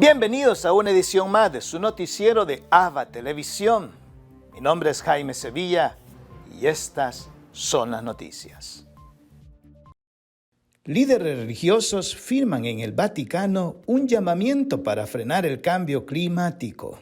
Bienvenidos a una edición más de su noticiero de AVA Televisión. Mi nombre es Jaime Sevilla y estas son las noticias. Líderes religiosos firman en el Vaticano un llamamiento para frenar el cambio climático.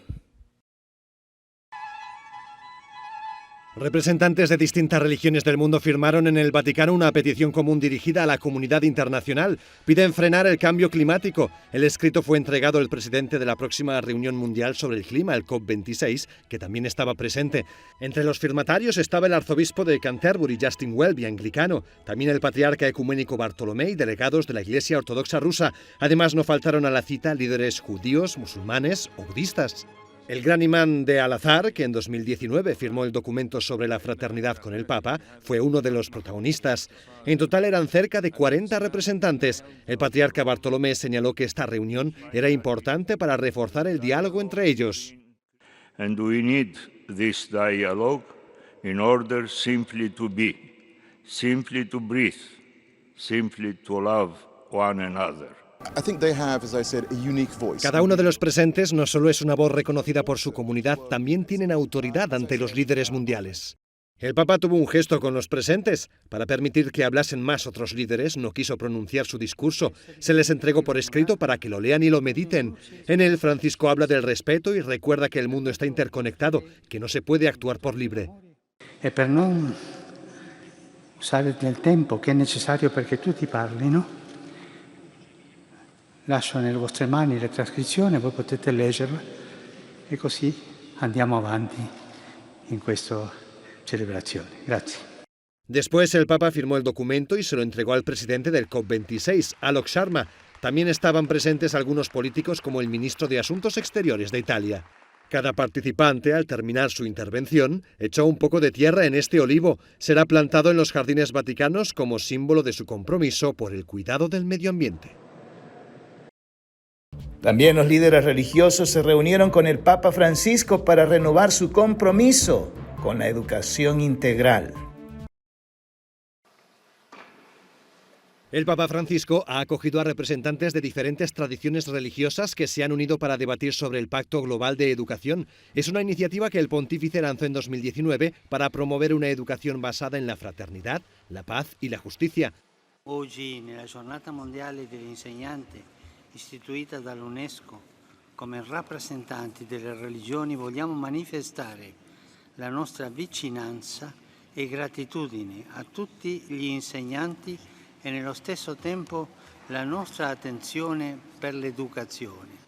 Representantes de distintas religiones del mundo firmaron en el Vaticano una petición común dirigida a la comunidad internacional. Piden frenar el cambio climático. El escrito fue entregado al presidente de la próxima reunión mundial sobre el clima, el COP26, que también estaba presente. Entre los firmatarios estaba el arzobispo de Canterbury, Justin Welby, anglicano, también el patriarca ecuménico Bartolomé y delegados de la Iglesia Ortodoxa rusa. Además, no faltaron a la cita líderes judíos, musulmanes o budistas. El gran imán de Al-Azhar, que en 2019 firmó el documento sobre la fraternidad con el Papa, fue uno de los protagonistas. En total eran cerca de 40 representantes. El patriarca Bartolomé señaló que esta reunión era importante para reforzar el diálogo entre ellos. And we need this dialogue in order simply to be, simply to breathe, simply to love one another. Cada uno de los presentes no solo es una voz reconocida por su comunidad, también tienen autoridad ante los líderes mundiales. El Papa tuvo un gesto con los presentes. Para permitir que hablasen más otros líderes, no quiso pronunciar su discurso. Se les entregó por escrito para que lo lean y lo mediten. En él, Francisco habla del respeto y recuerda que el mundo está interconectado, que no se puede actuar por libre. E per non usare del tempo che è necessario perché tutti parlino, lascio nelle vostre mani la trascrizione, voi potete leggerla e così andiamo avanti in questa celebrazione. Grazie. Después el Papa firmó el documento y se lo entregó al presidente del COP26, Alok Sharma. También estaban presentes algunos políticos como el ministro de Asuntos Exteriores de Italia. Cada participante, al terminar su intervención, echó un poco de tierra en este olivo. Será plantado en los jardines vaticanos como símbolo de su compromiso por el cuidado del medio ambiente. También los líderes religiosos se reunieron con el Papa Francisco para renovar su compromiso con la educación integral. El Papa Francisco ha acogido a representantes de diferentes tradiciones religiosas que se han unido para debatir sobre el Pacto Global de Educación. Es una iniciativa que el pontífice lanzó en 2019 para promover una educación basada en la fraternidad, la paz y la justicia. Oggi, nella Giornata Mondiale dell'Insegnante, istituita dall'UNESCO, come rappresentanti delle religioni vogliamo manifestare la nostra vicinanza e gratitudine a tutti gli insegnanti e nello stesso tempo la nostra attenzione per l'educazione.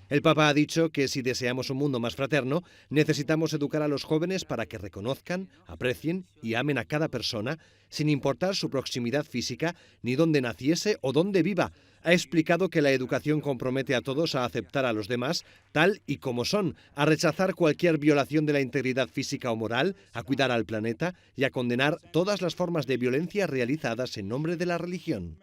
El Papa ha dicho que si deseamos un mundo más fraterno, necesitamos educar a los jóvenes para que reconozcan, aprecien y amen a cada persona, sin importar su proximidad física, ni dónde naciese o dónde viva. Ha explicado que la educación compromete a todos a aceptar a los demás tal y como son, a rechazar cualquier violación de la integridad física o moral, a cuidar al planeta y a condenar todas las formas de violencia realizadas en nombre de la religión.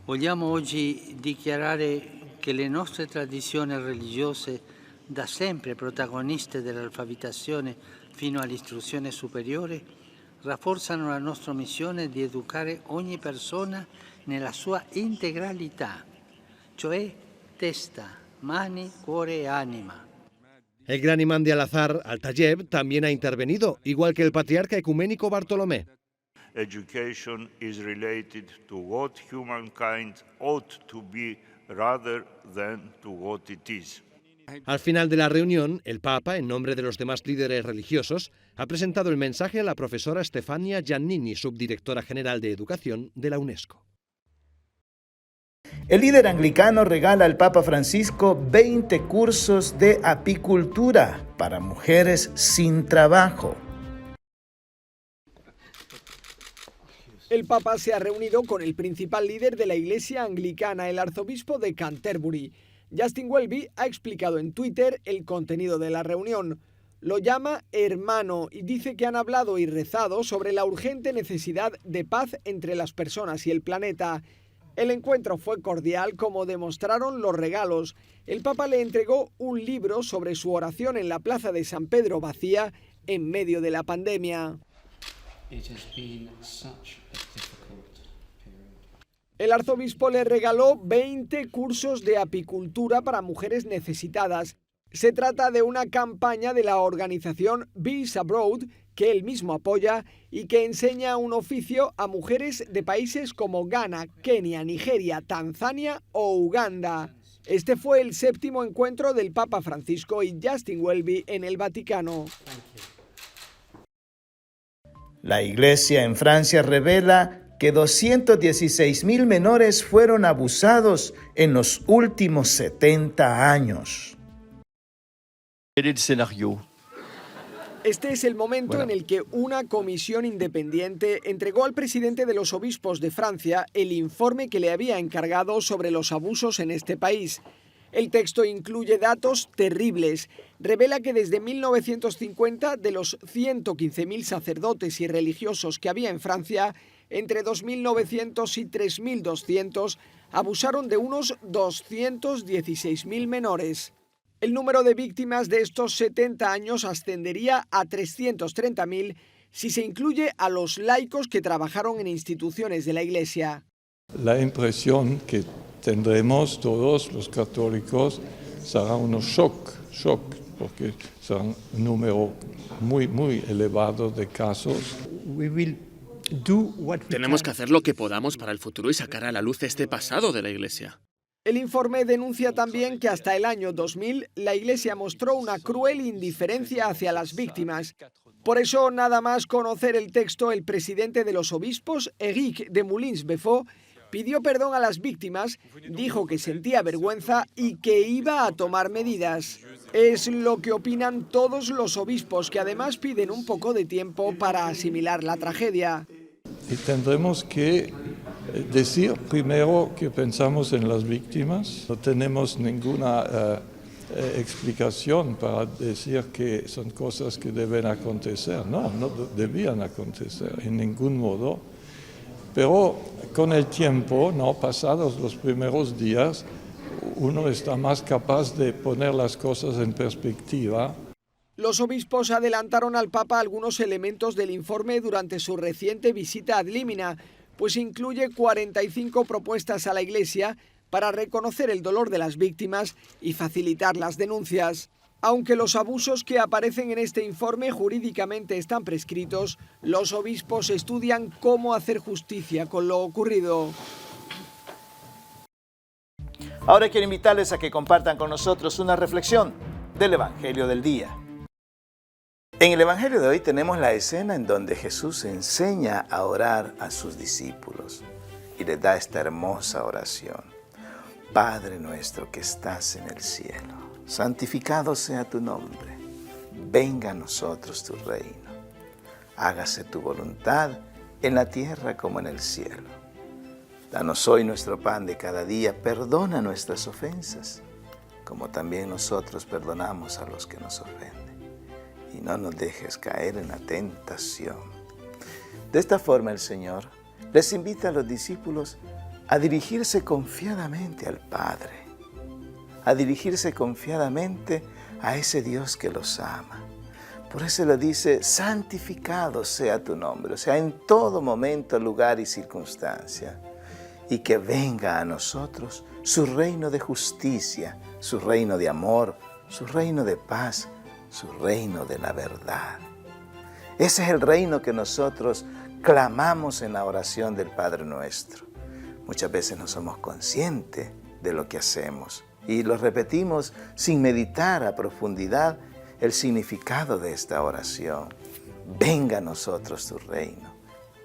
Vogliamo oggi dichiarare che le nostre tradizioni religiose, da sempre protagoniste dell'alfabetazione fino all'istruzione superiore, rafforzano la nostra missione di educare ogni persona nella sua integralità, cioè testa, mani, cuore e anima. El gran imán de Al-Azhar, Al-Tayeb, también ha intervenido, igual que el patriarca ecuménico Bartolomé. Education is related to what humankind ought to be rather than to what it is. Al final de la reunión, el Papa, en nombre de los demás líderes religiosos, ha presentado el mensaje a la profesora Stefania Giannini, subdirectora general de Educación de la UNESCO. El líder anglicano regala al Papa Francisco 20 cursos de apicultura para mujeres sin trabajo. El Papa se ha reunido con el principal líder de la Iglesia anglicana, el arzobispo de Canterbury. Justin Welby ha explicado en Twitter el contenido de la reunión. Lo llama hermano y dice que han hablado y rezado sobre la urgente necesidad de paz entre las personas y el planeta. El encuentro fue cordial, como demostraron los regalos. El Papa le entregó un libro sobre su oración en la plaza de San Pedro vacía en medio de la pandemia. El arzobispo le regaló 20 cursos de apicultura para mujeres necesitadas. Se trata de una campaña de la organización Bees Abroad, que él mismo apoya y que enseña un oficio a mujeres de países como Ghana, Kenia, Nigeria, Tanzania o Uganda. Este fue el 7º encuentro del Papa Francisco y Justin Welby en el Vaticano. La Iglesia en Francia revela que 216.000 menores fueron abusados en los últimos 70 años. Este es el momento en el que una comisión independiente entregó al presidente de los obispos de Francia el informe que le había encargado sobre los abusos en este país. El texto incluye datos terribles. Revela que desde 1950, de los 115.000 sacerdotes y religiosos que había en Francia, entre 2.900 y 3.200 abusaron de unos 216.000 menores. El número de víctimas de estos 70 años ascendería a 330.000 si se incluye a los laicos que trabajaron en instituciones de la Iglesia. La impresión que tendremos todos los católicos será un shock, porque será un número muy elevado de casos. Tenemos que hacer lo que podamos para el futuro y sacar a la luz este pasado de la Iglesia. El informe denuncia también que hasta el año 2000 la Iglesia mostró una cruel indiferencia hacia las víctimas. Por eso, nada más conocer el texto, el presidente de los obispos, Éric de Moulins-Befort, pidió perdón a las víctimas, dijo que sentía vergüenza y que iba a tomar medidas. Es lo que opinan todos los obispos, que además piden un poco de tiempo para asimilar la tragedia. Y tendremos que decir primero que pensamos en las víctimas. No tenemos ninguna explicación para decir que son cosas que deben acontecer. No debían acontecer en ningún modo. Pero con el tiempo, pasados los primeros días, uno está más capaz de poner las cosas en perspectiva. Los obispos adelantaron al Papa algunos elementos del informe durante su reciente visita ad limina, pues incluye 45 propuestas a la Iglesia para reconocer el dolor de las víctimas y facilitar las denuncias. Aunque los abusos que aparecen en este informe jurídicamente están prescritos, los obispos estudian cómo hacer justicia con lo ocurrido. Ahora quiero invitarles a que compartan con nosotros una reflexión del Evangelio del día. En el Evangelio de hoy tenemos la escena en donde Jesús enseña a orar a sus discípulos y les da esta hermosa oración. Padre nuestro que estás en el cielo, santificado sea tu nombre. Venga a nosotros tu reino. Hágase tu voluntad en la tierra como en el cielo. Danos hoy nuestro pan de cada día. Perdona nuestras ofensas, como también nosotros perdonamos a los que nos ofenden. Y no nos dejes caer en la tentación. De esta forma el Señor les invita a los discípulos a dirigirse confiadamente al Padre, a dirigirse confiadamente a ese Dios que los ama. Por eso le dice, santificado sea tu nombre, o sea, en todo momento, lugar y circunstancia, y que venga a nosotros su reino de justicia, su reino de amor, su reino de paz, su reino de la verdad. Ese es el reino que nosotros clamamos en la oración del Padre Nuestro. Muchas veces no somos conscientes de lo que hacemos y lo repetimos sin meditar a profundidad el significado de esta oración. Venga a nosotros tu reino,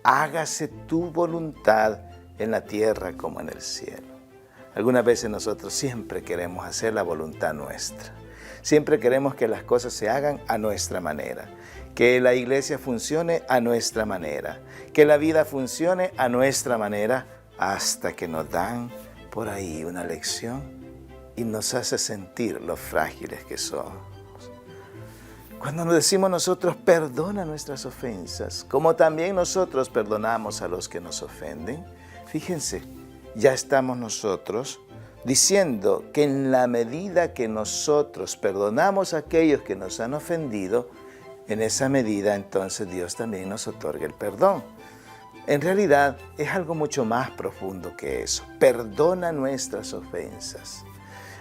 hágase tu voluntad en la tierra como en el cielo. Algunas veces nosotros siempre queremos hacer la voluntad nuestra. Siempre queremos que las cosas se hagan a nuestra manera, que la iglesia funcione a nuestra manera, que la vida funcione a nuestra manera, hasta que nos dan por ahí una lección y nos hace sentir lo frágiles que somos. Cuando nos decimos nosotros, perdona nuestras ofensas, como también nosotros perdonamos a los que nos ofenden, fíjense, ya estamos nosotros diciendo que en la medida que nosotros perdonamos a aquellos que nos han ofendido, en esa medida entonces Dios también nos otorga el perdón. En realidad es algo mucho más profundo que eso. Perdona nuestras ofensas.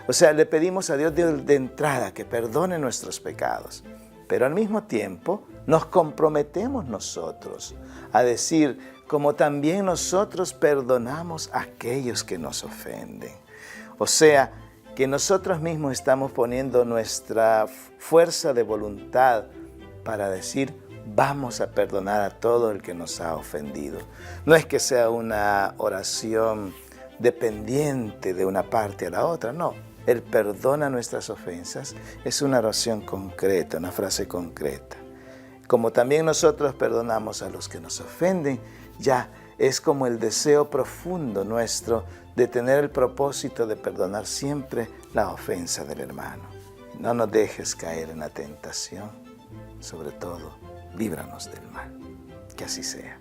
O sea, le pedimos a Dios de entrada que perdone nuestros pecados. Pero al mismo tiempo nos comprometemos nosotros a decir, como también nosotros perdonamos a aquellos que nos ofenden. O sea, que nosotros mismos estamos poniendo nuestra fuerza de voluntad para decir, vamos a perdonar a todo el que nos ha ofendido. No es que sea una oración dependiente de una parte a la otra, no. El perdona nuestras ofensas es una oración concreta, una frase concreta. Como también nosotros perdonamos a los que nos ofenden, ya es como el deseo profundo nuestro de tener el propósito de perdonar siempre la ofensa del hermano. No nos dejes caer en la tentación, sobre todo, líbranos del mal. Que así sea.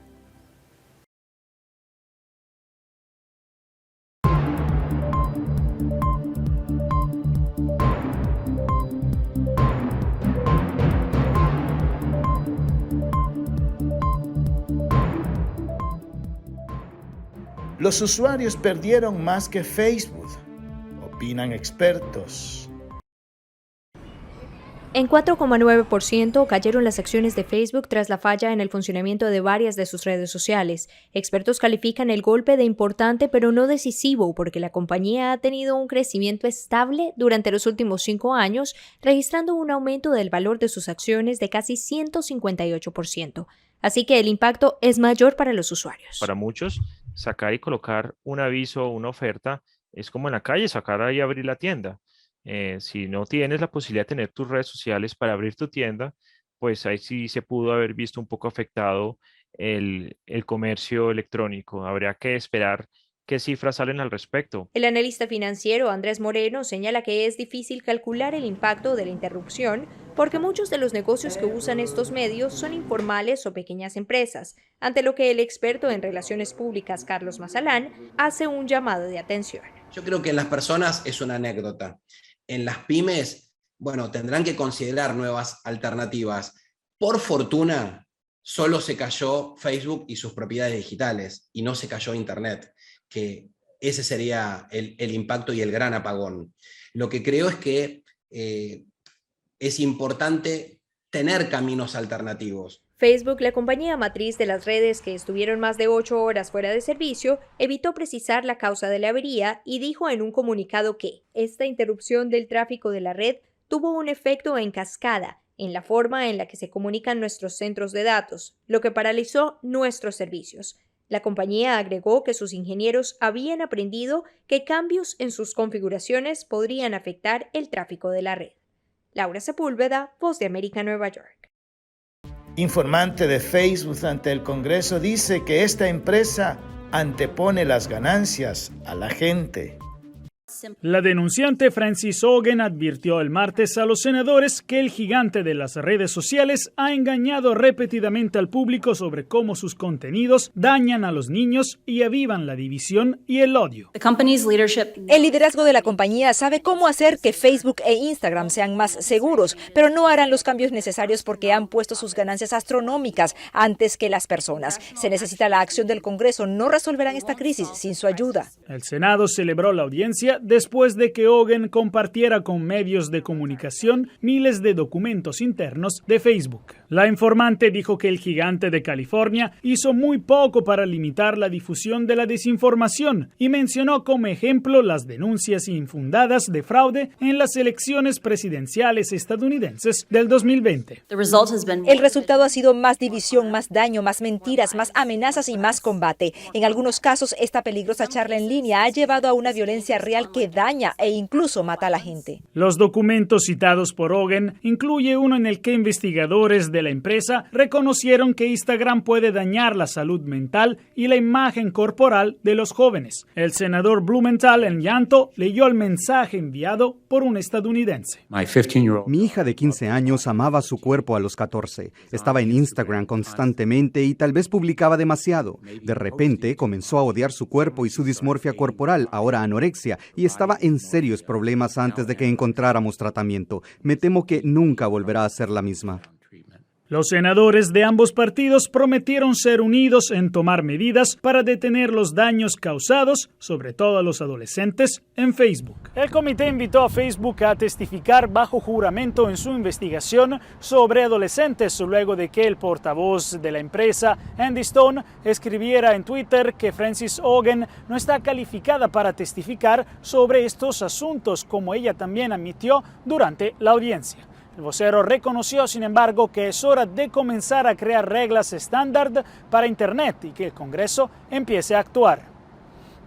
Los usuarios perdieron más que Facebook, opinan expertos. En 4,9% cayeron las acciones de Facebook tras la falla en el funcionamiento de varias de sus redes sociales. Expertos califican el golpe de importante pero no decisivo porque la compañía ha tenido un crecimiento estable durante los últimos 5 años, registrando un aumento del valor de sus acciones de casi 158%. Así que el impacto es mayor para los usuarios. Para muchos, sacar y colocar un aviso o una oferta es como en la calle, sacar ahí y abrir la tienda. Si no tienes la posibilidad de tener tus redes sociales para abrir tu tienda, pues ahí sí se pudo haber visto un poco afectado el comercio electrónico. Habría que esperar qué cifras salen al respecto. El analista financiero Andrés Moreno señala que es difícil calcular el impacto de la interrupción porque muchos de los negocios que usan estos medios son informales o pequeñas empresas, ante lo que el experto en relaciones públicas Carlos Mazalán hace un llamado de atención. Yo creo que en las personas es una anécdota. En las pymes, bueno, tendrán que considerar nuevas alternativas. Por fortuna, solo se cayó Facebook y sus propiedades digitales y no se cayó Internet, que ese sería el impacto y el gran apagón. Lo que creo es que es importante tener caminos alternativos. Facebook, la compañía matriz de las redes que estuvieron más de 8 horas fuera de servicio, evitó precisar la causa de la avería y dijo en un comunicado que esta interrupción del tráfico de la red tuvo un efecto en cascada en la forma en la que se comunican nuestros centros de datos, lo que paralizó nuestros servicios. La compañía agregó que sus ingenieros habían aprendido que cambios en sus configuraciones podrían afectar el tráfico de la red. Laura Sepúlveda, Voz de América, Nueva York. Informante de Facebook ante el Congreso dice que esta empresa antepone las ganancias a la gente. La denunciante Frances Haugen advirtió el martes a los senadores que el gigante de las redes sociales ha engañado repetidamente al público sobre cómo sus contenidos dañan a los niños y avivan la división y el odio. El liderazgo de la compañía sabe cómo hacer que Facebook e Instagram sean más seguros, pero no harán los cambios necesarios porque han puesto sus ganancias astronómicas antes que las personas. Se necesita la acción del Congreso. No resolverán esta crisis sin su ayuda. El Senado celebró la audiencia después de que Haugen compartiera con medios de comunicación miles de documentos internos de Facebook. La informante dijo que el gigante de California hizo muy poco para limitar la difusión de la desinformación y mencionó como ejemplo las denuncias infundadas de fraude en las elecciones presidenciales estadounidenses del 2020. El resultado ha sido más división, más daño, más mentiras, más amenazas y más combate. En algunos casos, esta peligrosa charla en línea ha llevado a una violencia real que daña e incluso mata a la gente. Los documentos citados por Haugen incluye uno en el que investigadores de la empresa reconocieron que Instagram puede dañar la salud mental y la imagen corporal de los jóvenes. El senador Blumenthal, en llanto, leyó el mensaje enviado por un estadounidense. Mi hija de 15 años amaba su cuerpo a los 14. Estaba en Instagram constantemente y tal vez publicaba demasiado. De repente comenzó a odiar su cuerpo y su dismorfia corporal, ahora anorexia, y estaba en serios problemas antes de que encontráramos tratamiento. Me temo que nunca volverá a ser la misma. Los senadores de ambos partidos prometieron ser unidos en tomar medidas para detener los daños causados, sobre todo a los adolescentes, en Facebook. El comité invitó a Facebook a testificar bajo juramento en su investigación sobre adolescentes luego de que el portavoz de la empresa, Andy Stone, escribiera en Twitter que Frances Haugen no está calificada para testificar sobre estos asuntos, como ella también admitió durante la audiencia. El vocero reconoció, sin embargo, que es hora de comenzar a crear reglas estándar para Internet y que el Congreso empiece a actuar.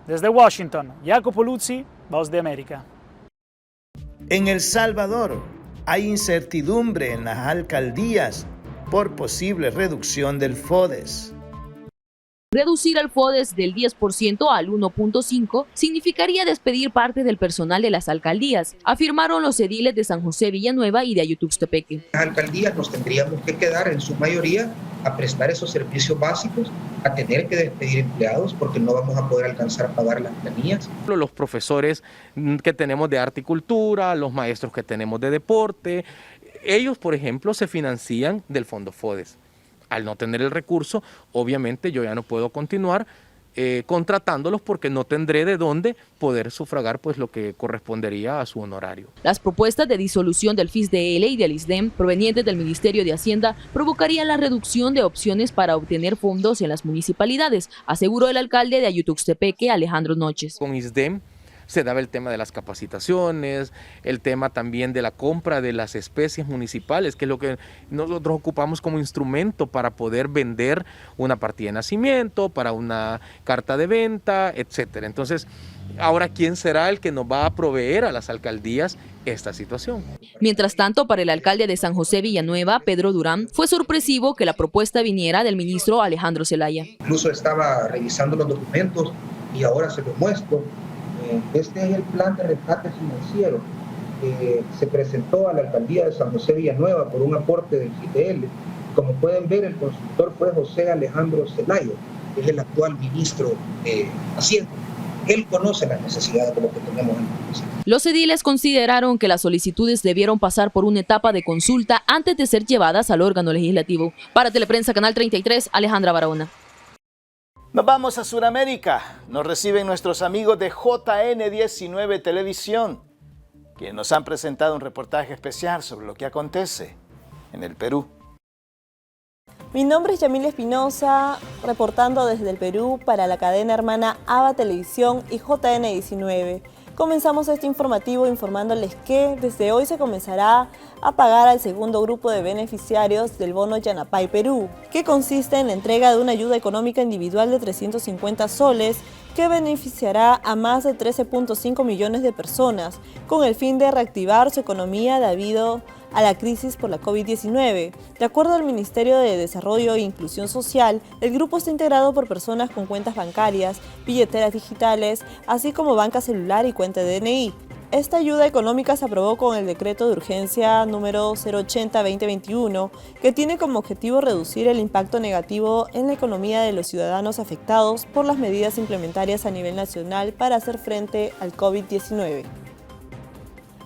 Desde Washington, Jacopo Luzzi, Voz de América. En El Salvador hay incertidumbre en las alcaldías por posible reducción del FODES. Reducir el FODES del 10% al 1.5 significaría despedir parte del personal de las alcaldías, afirmaron los ediles de San José Villanueva y de Ayutuxtepeque. Las alcaldías nos tendríamos que quedar en su mayoría a prestar esos servicios básicos, a tener que despedir empleados porque no vamos a poder alcanzar a pagar las planillas. Los profesores que tenemos de arte y cultura, los maestros que tenemos de deporte, ellos, por ejemplo, se financian del fondo FODES. Al no tener el recurso, obviamente yo ya no puedo continuar contratándolos porque no tendré de dónde poder sufragar pues lo que correspondería a su honorario. Las propuestas de disolución del FISDL y del ISDEM provenientes del Ministerio de Hacienda provocarían la reducción de opciones para obtener fondos en las municipalidades, aseguró el alcalde de Ayutuxtepeque, Alejandro Noches. Con ISDEM se daba el tema de las capacitaciones, el tema también de la compra de las especies municipales, que es lo que nosotros ocupamos como instrumento para poder vender una partida de nacimiento, para una carta de venta, etcétera. Entonces, ahora, ¿quién será el que nos va a proveer a las alcaldías esta situación? Mientras tanto, para el alcalde de San José Villanueva, Pedro Durán, fue sorpresivo que la propuesta viniera del ministro Alejandro Zelaya. Incluso estaba revisando los documentos y ahora se los muestro. Este es el plan de rescate financiero que se presentó a la alcaldía de San José Villanueva por un aporte del FIDL. Como pueden ver, el consultor fue José Alejandro Zelaya, que es el actual ministro de Hacienda. Él conoce las necesidades de lo que tenemos en el país. Los ediles consideraron que las solicitudes debieron pasar por una etapa de consulta antes de ser llevadas al órgano legislativo. Para Teleprensa Canal 33, Alejandra Barahona. Nos vamos a Sudamérica. Nos reciben nuestros amigos de JN19 Televisión, quienes nos han presentado un reportaje especial sobre lo que acontece en el Perú. Mi nombre es Yamila Espinosa, reportando desde el Perú para la cadena hermana ABA Televisión y JN19. Comenzamos este informativo informándoles que desde hoy se comenzará a pagar al segundo grupo de beneficiarios del bono Yanapay Perú, que consiste en la entrega de una ayuda económica individual de 350 soles que beneficiará a más de 13.5 millones de personas con el fin de reactivar su economía debido a la crisis por la COVID-19. De acuerdo al Ministerio de Desarrollo e Inclusión Social, el grupo está integrado por personas con cuentas bancarias, billeteras digitales, así como banca celular y cuenta de DNI. Esta ayuda económica se aprobó con el decreto de urgencia número 080-2021, que tiene como objetivo reducir el impacto negativo en la economía de los ciudadanos afectados por las medidas implementarias a nivel nacional para hacer frente al COVID-19.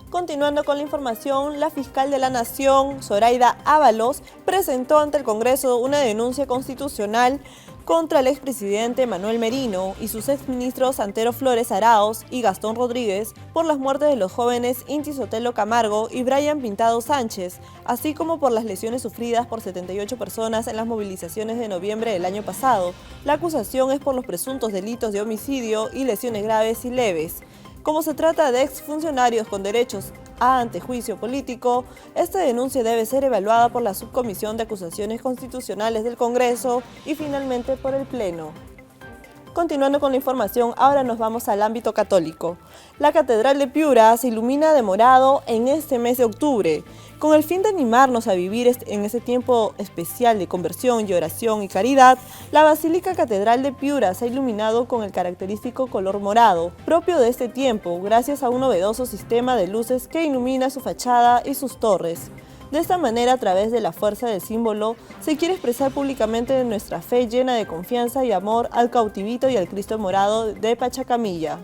Continuando con la información, la fiscal de la Nación, Zoraida Ábalos, presentó ante el Congreso una denuncia constitucional contra el expresidente Manuel Merino y sus exministros Santero Flores Araos y Gastón Rodríguez por las muertes de los jóvenes Inti Sotelo Camargo y Brian Pintado Sánchez, así como por las lesiones sufridas por 78 personas en las movilizaciones de noviembre del año pasado. La acusación es por los presuntos delitos de homicidio y lesiones graves y leves. Como se trata de exfuncionarios con derechos a antejuicio político, esta denuncia debe ser evaluada por la Subcomisión de Acusaciones Constitucionales del Congreso y finalmente por el Pleno. Continuando con la información, ahora nos vamos al ámbito católico. La Catedral de Piura se ilumina de morado en este mes de octubre. Con el fin de animarnos a vivir en este tiempo especial de conversión y oración y caridad, la Basílica Catedral de Piura se ha iluminado con el característico color morado, propio de este tiempo, gracias a un novedoso sistema de luces que ilumina su fachada y sus torres. De esta manera, a través de la fuerza del símbolo, se quiere expresar públicamente nuestra fe llena de confianza y amor al cautivito y al Cristo morado de Pachacamilla.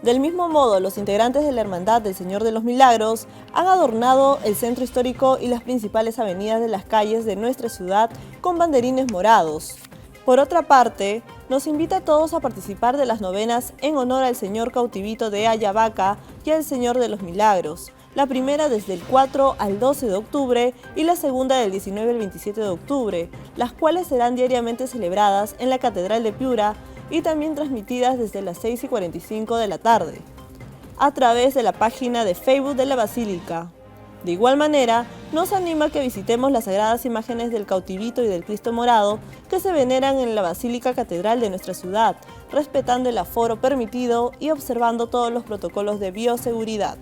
Del mismo modo, los integrantes de la Hermandad del Señor de los Milagros han adornado el centro histórico y las principales avenidas de las calles de nuestra ciudad con banderines morados. Por otra parte, nos invita a todos a participar de las novenas en honor al Señor Cautivito de Ayabaca y al Señor de los Milagros, la primera desde el 4 al 12 de octubre y la segunda del 19 al 27 de octubre, las cuales serán diariamente celebradas en la Catedral de Piura y también transmitidas desde las 6:45 de la tarde, a través de la página de Facebook de la Basílica. De igual manera, nos anima a que visitemos las sagradas imágenes del Cautivito y del Cristo Morado que se veneran en la Basílica Catedral de nuestra ciudad, respetando el aforo permitido y observando todos los protocolos de bioseguridad.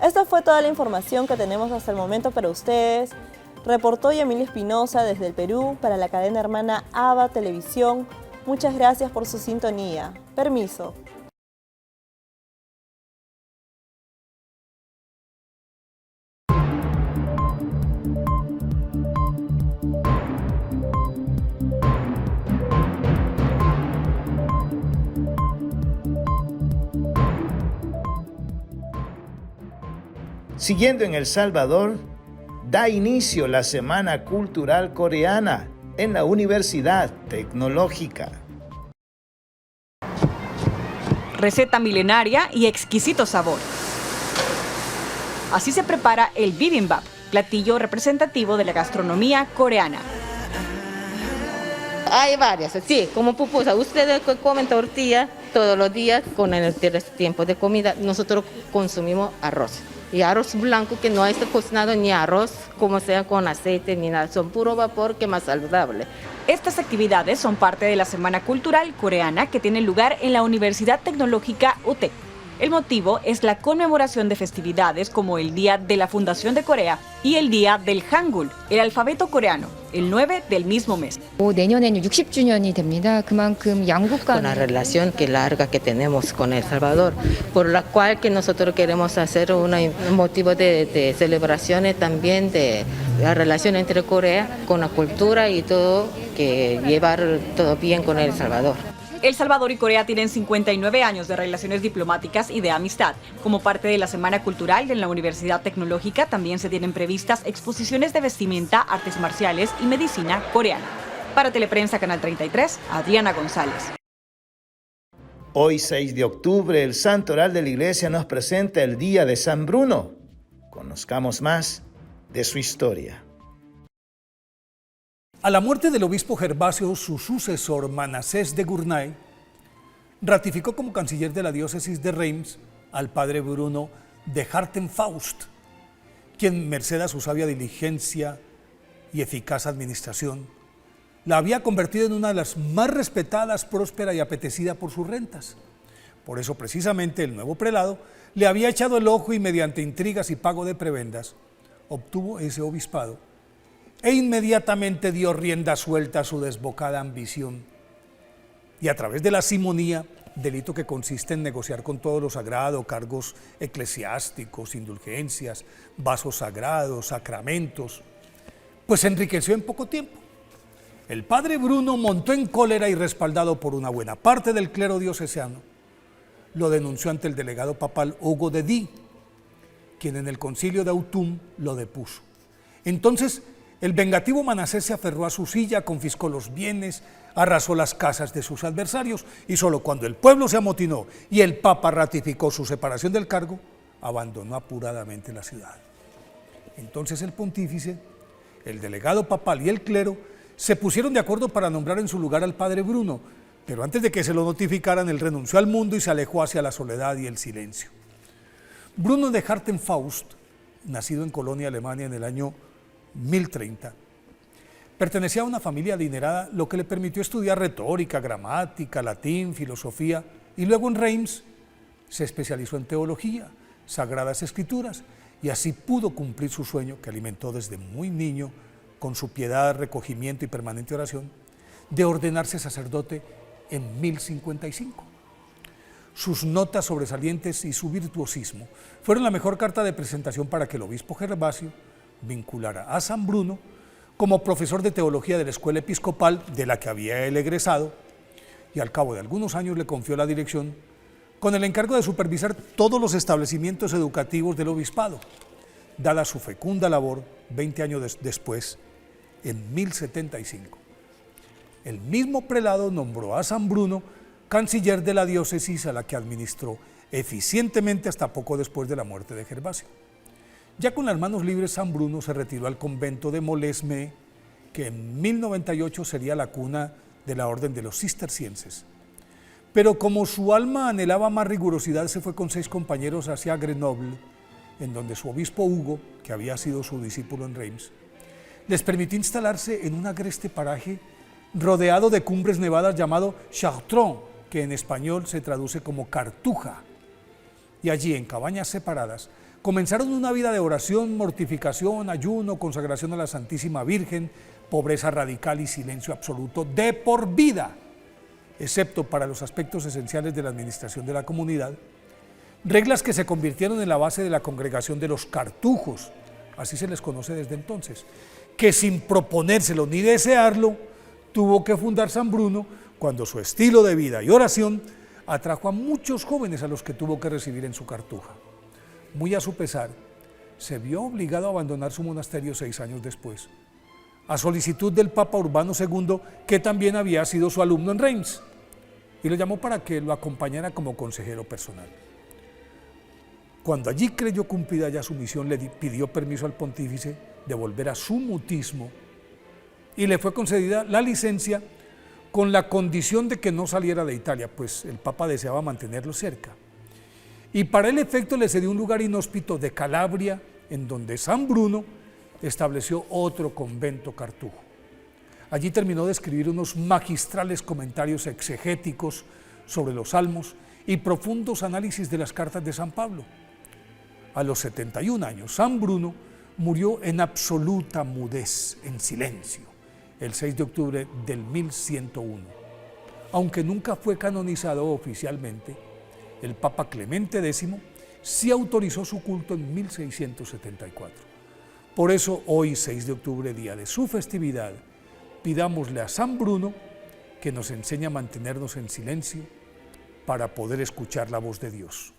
Esta fue toda la información que tenemos hasta el momento para ustedes. Reportó Yamile Espinosa desde el Perú para la cadena hermana ABA Televisión. Muchas gracias por su sintonía. Permiso. Siguiendo en El Salvador, da inicio la Semana Cultural Coreana en la Universidad Tecnológica. Receta milenaria y exquisito sabor. Así se prepara el bibimbap, platillo representativo de la gastronomía coreana. Hay varias, sí, como pupusa. Ustedes comen tortilla todos los días con el tiempo de comida. Nosotros consumimos arroz. Y arroz blanco que no está cocinado ni arroz como sea con aceite ni nada, son puro vapor que es más saludable. Estas actividades son parte de la Semana Cultural Coreana que tiene lugar en la Universidad Tecnológica UTEC. El motivo es la conmemoración de festividades como el Día de la Fundación de Corea y el Día del Hangul, el alfabeto coreano, el 9 del mismo mes. 내년에는 60주년이 됩니다. 그만큼 양국 간 una relación que larga que tenemos con El Salvador, por la cual que nosotros queremos hacer un motivo de celebraciones también de la relación entre Corea con la cultura y todo, que llevar todo bien con El Salvador. El Salvador y Corea tienen 59 años de relaciones diplomáticas y de amistad. Como parte de la Semana Cultural en la Universidad Tecnológica también se tienen previstas exposiciones de vestimenta, artes marciales y medicina coreana. Para Teleprensa Canal 33, Adriana González. Hoy 6 de octubre, el Santoral de la Iglesia nos presenta el Día de San Bruno. Conozcamos más de su historia. A la muerte del obispo Gervasio, su sucesor Manasés de Gournay ratificó como canciller de la diócesis de Reims al padre Bruno de Hartenfaust, quien, merced a su sabia diligencia y eficaz administración, la había convertido en una de las más respetadas, próspera y apetecida por sus rentas. Por eso, precisamente, el nuevo prelado le había echado el ojo y, mediante intrigas y pago de prebendas, obtuvo ese obispado e inmediatamente dio rienda suelta a su desbocada ambición. Y a través de la simonía, delito que consiste en negociar con todo lo sagrado, cargos eclesiásticos, indulgencias, vasos sagrados, sacramentos, pues se enriqueció en poco tiempo. El padre Bruno montó en cólera y, respaldado por una buena parte del clero diocesano, lo denunció ante el delegado papal Hugo de Die, quien en el concilio de Autun lo depuso. Entonces, el vengativo Manasés se aferró a su silla, confiscó los bienes, arrasó las casas de sus adversarios y solo cuando el pueblo se amotinó y el Papa ratificó su separación del cargo, abandonó apuradamente la ciudad. Entonces el pontífice, el delegado papal y el clero se pusieron de acuerdo para nombrar en su lugar al padre Bruno, pero antes de que se lo notificaran, él renunció al mundo y se alejó hacia la soledad y el silencio. Bruno de Hartenfaust, nacido en Colonia, Alemania, en el año 1030, pertenecía a una familia adinerada, lo que le permitió estudiar retórica, gramática, latín, filosofía, y luego en Reims se especializó en teología, sagradas escrituras, y así pudo cumplir su sueño, que alimentó desde muy niño con su piedad, recogimiento y permanente oración, de ordenarse sacerdote en 1055. Sus notas sobresalientes y su virtuosismo fueron la mejor carta de presentación para que el obispo Gervasio vinculara a San Bruno como profesor de teología de la escuela episcopal de la que había él egresado, y al cabo de algunos años le confió la dirección con el encargo de supervisar todos los establecimientos educativos del obispado, dada su fecunda labor 20 años después, en 1075. El mismo prelado nombró a San Bruno canciller de la diócesis, a la que administró eficientemente hasta poco después de la muerte de Gervasio. Ya con las manos libres, San Bruno se retiró al convento de Molesme, que en 1098 sería la cuna de la orden de los cistercienses. Pero como su alma anhelaba más rigurosidad, se fue con 6 compañeros hacia Grenoble, en donde su obispo Hugo, que había sido su discípulo en Reims, les permitió instalarse en un agreste paraje rodeado de cumbres nevadas llamado Chartrons, que en español se traduce como Cartuja. Y allí, en cabañas separadas, comenzaron una vida de oración, mortificación, ayuno, consagración a la Santísima Virgen, pobreza radical y silencio absoluto de por vida, excepto para los aspectos esenciales de la administración de la comunidad, reglas que se convirtieron en la base de la congregación de los cartujos, así se les conoce desde entonces, que sin proponérselo ni desearlo, tuvo que fundar San Bruno cuando su estilo de vida y oración atrajo a muchos jóvenes a los que tuvo que recibir en su cartuja. Muy a su pesar, se vio obligado a abandonar su monasterio 6 años después, a solicitud del Papa Urbano II, que también había sido su alumno en Reims, y lo llamó para que lo acompañara como consejero personal. Cuando allí creyó cumplida ya su misión, le pidió permiso al pontífice de volver a su mutismo y le fue concedida la licencia con la condición de que no saliera de Italia, pues el Papa deseaba mantenerlo cerca. Y para el efecto le cedió un lugar inhóspito de Calabria, en donde San Bruno estableció otro convento cartujo. Allí terminó de escribir unos magistrales comentarios exegéticos sobre los salmos y profundos análisis de las cartas de San Pablo. A los 71 años, San Bruno murió en absoluta mudez, en silencio, el 6 de octubre del 1101. Aunque nunca fue canonizado oficialmente, el Papa Clemente X sí autorizó su culto en 1674. Por eso hoy, 6 de octubre, día de su festividad, pidámosle a San Bruno que nos enseñe a mantenernos en silencio para poder escuchar la voz de Dios.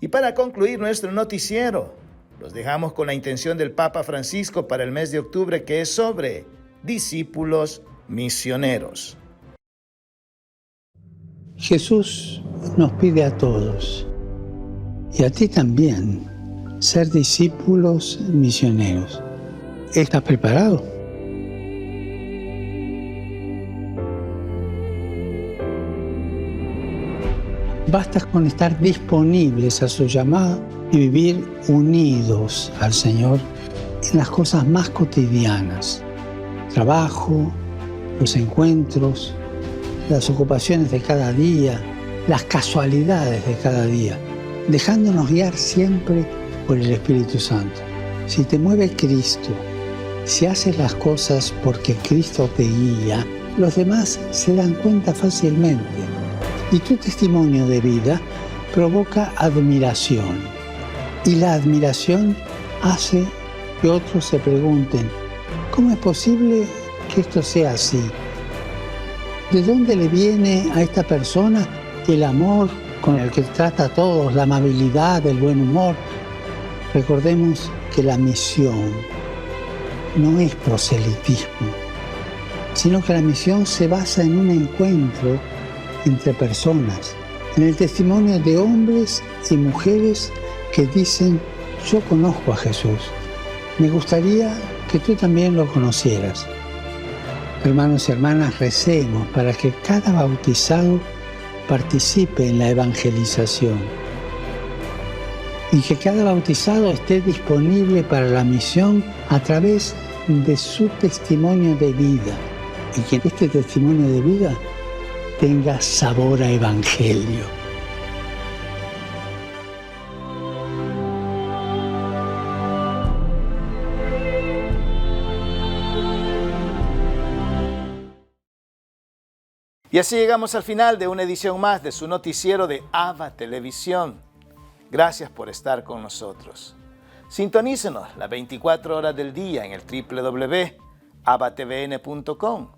Y para concluir nuestro noticiero, los dejamos con la intención del Papa Francisco para el mes de octubre, que es sobre discípulos misioneros. Jesús nos pide a todos, y a ti también, ser discípulos misioneros. ¿Estás preparado? Basta con estar disponibles a su llamada y vivir unidos al Señor en las cosas más cotidianas. Trabajo, los encuentros, las ocupaciones de cada día, las casualidades de cada día, dejándonos guiar siempre por el Espíritu Santo. Si te mueve Cristo, si haces las cosas porque Cristo te guía, los demás se dan cuenta fácilmente. Y tu testimonio de vida provoca admiración. Y la admiración hace que otros se pregunten, ¿cómo es posible que esto sea así? ¿De dónde le viene a esta persona el amor con el que trata a todos, la amabilidad, el buen humor? Recordemos que la misión no es proselitismo, sino que la misión se basa en un encuentro entre personas, en el testimonio de hombres y mujeres que dicen, yo conozco a Jesús, me gustaría que tú también lo conocieras. Hermanos y hermanas, recemos para que cada bautizado participe en la evangelización y que cada bautizado esté disponible para la misión a través de su testimonio de vida y que este testimonio de vida tenga sabor a evangelio. Y así llegamos al final de una edición más de su noticiero de AVA Televisión. Gracias por estar con nosotros. Sintonícenos las 24 horas del día en el www.avatvn.com,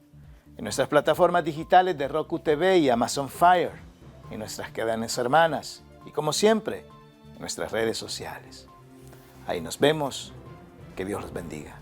en nuestras plataformas digitales de Roku TV y Amazon Fire. en nuestras cadenas hermanas y, como siempre, en nuestras redes sociales. Ahí nos vemos. Que Dios los bendiga.